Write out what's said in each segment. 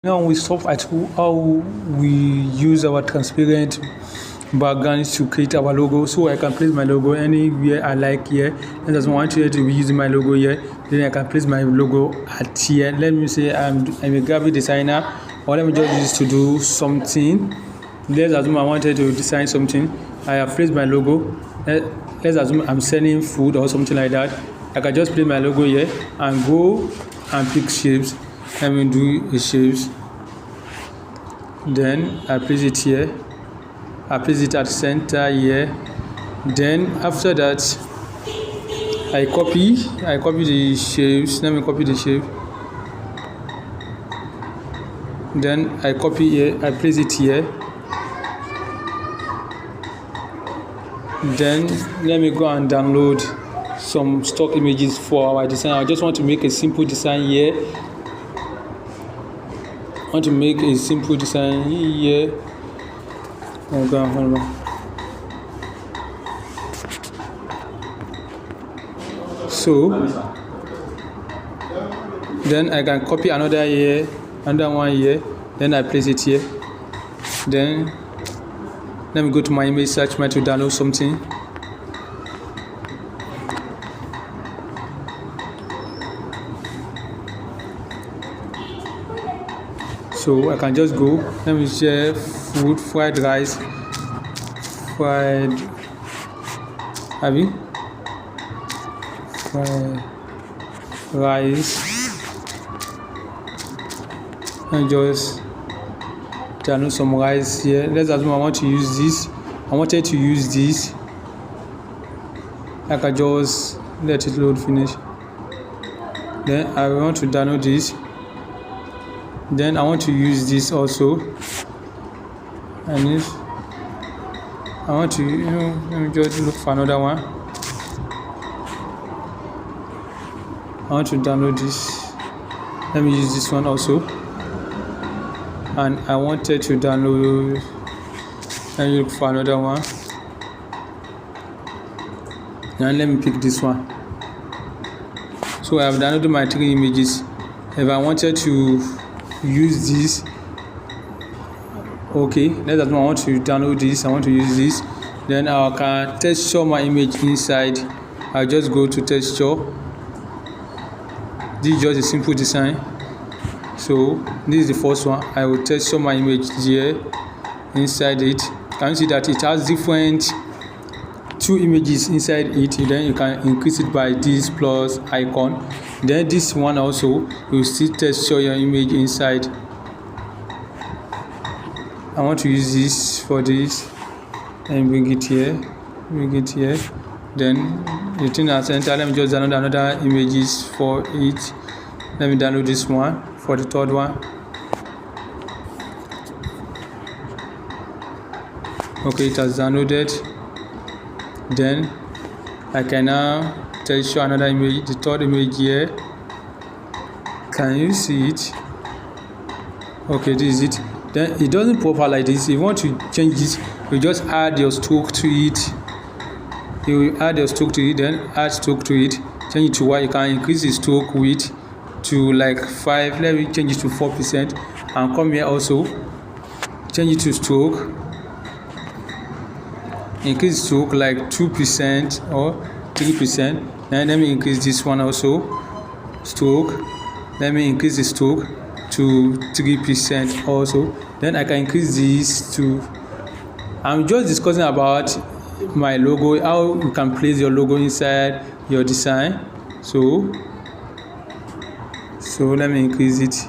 Now we stop at how we use our transparent backgrounds to create our logo. So I can place my logo anywhere I like here. And as I want to be using my logo here, then I can place my logo at here. Let me say I'm a graphic designer, or let me just use to do something. Let's assume I wanted to design something. I have placed my logo. Let's assume I'm selling food or something like that. I can just place my logo here and go and pick shapes. Let me do the shapes. Then I place it here. I place it at the center here. Then after that, I copy the shapes. Let me copy the shape. Then I copy here. I place it here. Then let me go and download some stock images for our design. I just want to make a simple design here. Want to make a simple design here. So then I can copy another here, another one here. Then I place it here. Then let me go to my image search to download something. So I can just go. Let me share food, fried rice, fried rice, and just download some rice here. Let's assume I want to use this. I wanted to use this. I can just let it load finish. Then I want to download this. Then I want to use this also. And I want to, let me just look for another one. I want to download this. Let me use this one also. And I wanted to download, let me look for another one. And let me pick this one. So I have downloaded my 3 images. If I wanted to use this, okay, let's assume I want to download this, I want to use this. Then I can texture my image inside. I'll just go to texture. This is just a simple design. So this is the first one. I will texture my image here inside it. Can you see that it has different 2 images inside it? Then you can increase it by this plus icon. Then this one also, you still texture your image inside. I want to use this for this and bring it here. Then the thing at center, let me just download another images for it. Let me download this one for the third one. Okay, it has downloaded. Then I can now texture another image, the third image here. Can you see it? Okay, this is it. Then it doesn't pop out like this. If you want to change this, you just add your stroke to it. You will add your stroke to it, then add stroke to it. Change it to what you can increase the stroke width to like 5. Let me change it to 4%. And come here also. Change it to stroke. Increase stroke like 2% or 3%. Then let me increase this one also. Stroke. Let me increase the stroke to 3% also. Then I can increase this to, I'm just discussing about my logo, how you can place your logo inside your design. So let me increase it.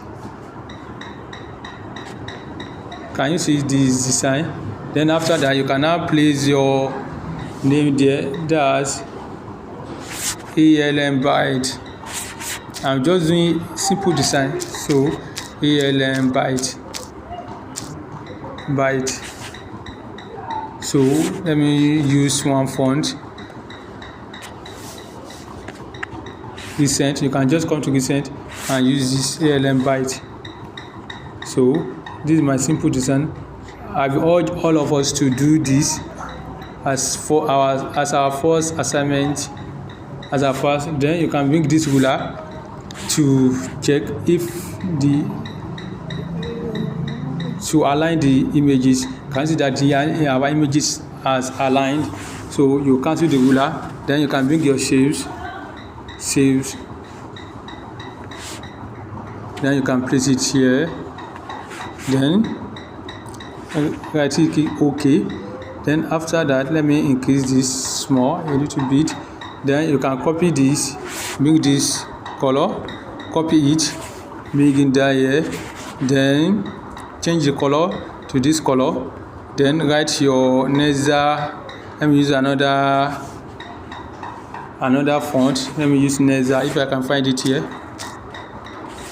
Can you see this design? Then after that, you can now place your name there. That's ALM byte. I'm just doing simple design. So ALM byte. So let me use one font. Recent. You can just come to recent and use this ALM byte. So this is my simple design. I've urged all of us to do this as our first assignment, then you can bring this ruler to check if to align the images. You can see that our images as aligned. So you cancel the ruler, then you can bring your saves, then you can place it here, then right click OK. Then after that, let me increase this small a little bit. Then you can copy this, bring this color, copy it, bring it down here, then change the color to this color, then write your Neza. Let me use another font. Let me use Neza, if I can find it here.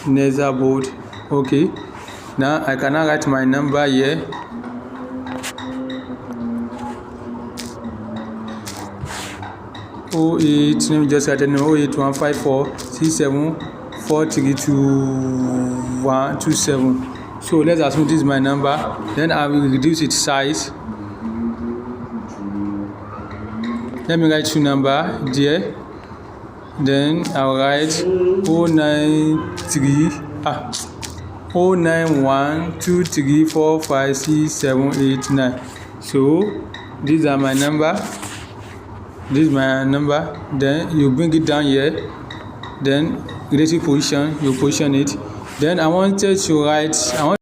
Neza bold. Okay, now I can write my number here. Let me just write the number 0815467432127. So let's assume this is my number. Then I will reduce its size. Let me write 2 number there. Then I'll write 09123456789. So these are my number. This is my number. Then you bring it down here. Then relative position, you position it. Then I wanted to write.